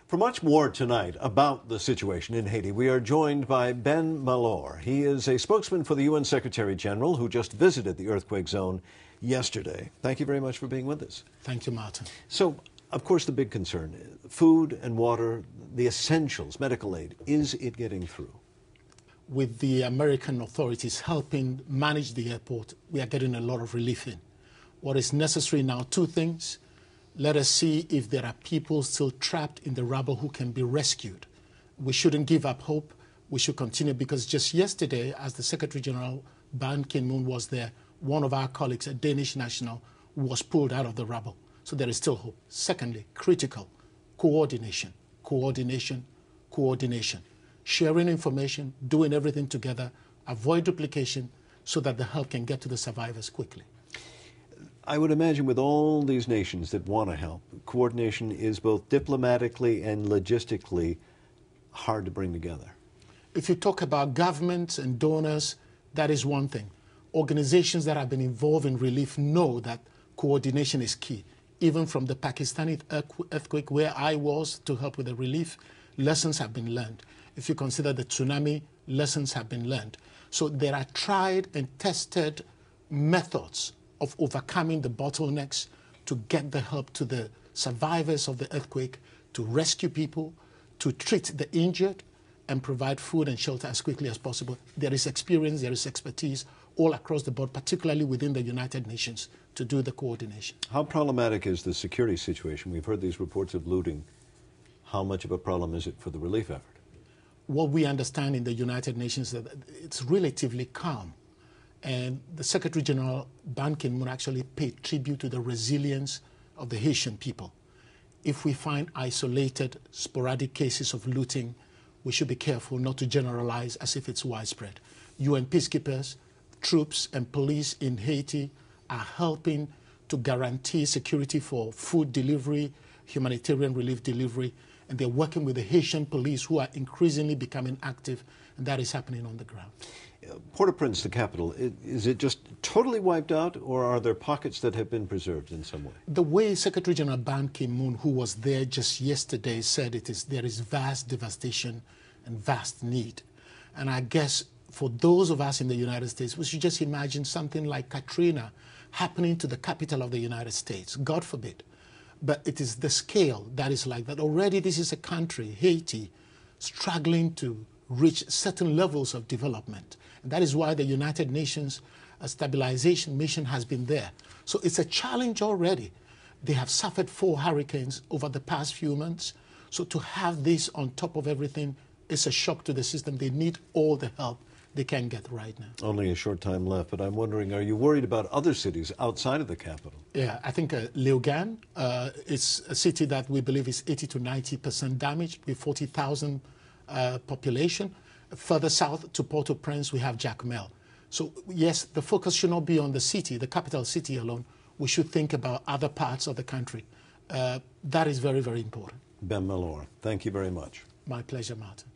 For much more tonight about the situation in Haiti, we are joined by Ben Malor. He is a spokesman for the UN Secretary General who just visited the earthquake zone yesterday. Thank you very much for being with us. Thank you, Martin. So, of course, the big concern, food and water, the essentials, medical aid, is it getting through? With the American authorities helping manage the airport, we are getting a lot of relief in. What is necessary now, two things. Let us see if there are people still trapped in the rubble who can be rescued. We shouldn't give up hope. We should continue, because just yesterday, as the Secretary General Ban Ki-moon was there, one of our colleagues, a Danish national, was pulled out of the rubble. So there is still hope. Secondly, critical, coordination, coordination, coordination. Sharing information, doing everything together, avoid duplication so that the help can get to the survivors quickly. I would imagine with all these nations that want to help, coordination is both diplomatically and logistically hard to bring together. If you talk about governments and donors, that is one thing. Organizations that have been involved in relief know that coordination is key. Even from the Pakistani earthquake where I was to help with the relief, lessons have been learned. If you consider the tsunami, lessons have been learned. So there are tried and tested methods of overcoming the bottlenecks to get the help to the survivors of the earthquake, to rescue people, to treat the injured, and provide food and shelter as quickly as possible. There is experience, there is expertise all across the board, particularly within the United Nations, to do the coordination. How problematic is the security situation? We've heard these reports of looting. How much of a problem is it for the relief effort? What we understand in the United Nations is that it's relatively calm. And the Secretary General Ban Ki-moon actually paid tribute to the resilience of the Haitian people. If we find isolated, sporadic cases of looting, we should be careful not to generalize as if it's widespread. UN peacekeepers, troops, and police in Haiti are helping to guarantee security for food delivery, humanitarian relief delivery, and they're working with the Haitian police, who are increasingly becoming active, and that is happening on the ground. Port-au-Prince, the capital, is it just totally wiped out, or are there pockets that have been preserved in some way? The way Secretary General Ban Ki-moon, who was there just yesterday, said there is vast devastation and vast need. And I guess for those of us in the United States, we should just imagine something like Katrina happening to the capital of the United States, God forbid. But it is the scale that is like that. Already this is a country, Haiti, struggling to reach certain levels of development. And that is why the United Nations Stabilization Mission has been there. So it's a challenge already. They have suffered 4 hurricanes over the past few months. So to have this on top of everything is a shock to the system. They need all the help they can get right now. Only a short time left, but I'm wondering, are you worried about other cities outside of the capital? Yeah, I think Leogane is a city that we believe is 80 to 90% damaged, with 40,000 population. Further south to Port-au-Prince, we have Jacmel. So yes, the focus should not be on the city, the capital city alone. We should think about other parts of the country. That is very, very important. Ben Malor, thank you very much. My pleasure, Martin.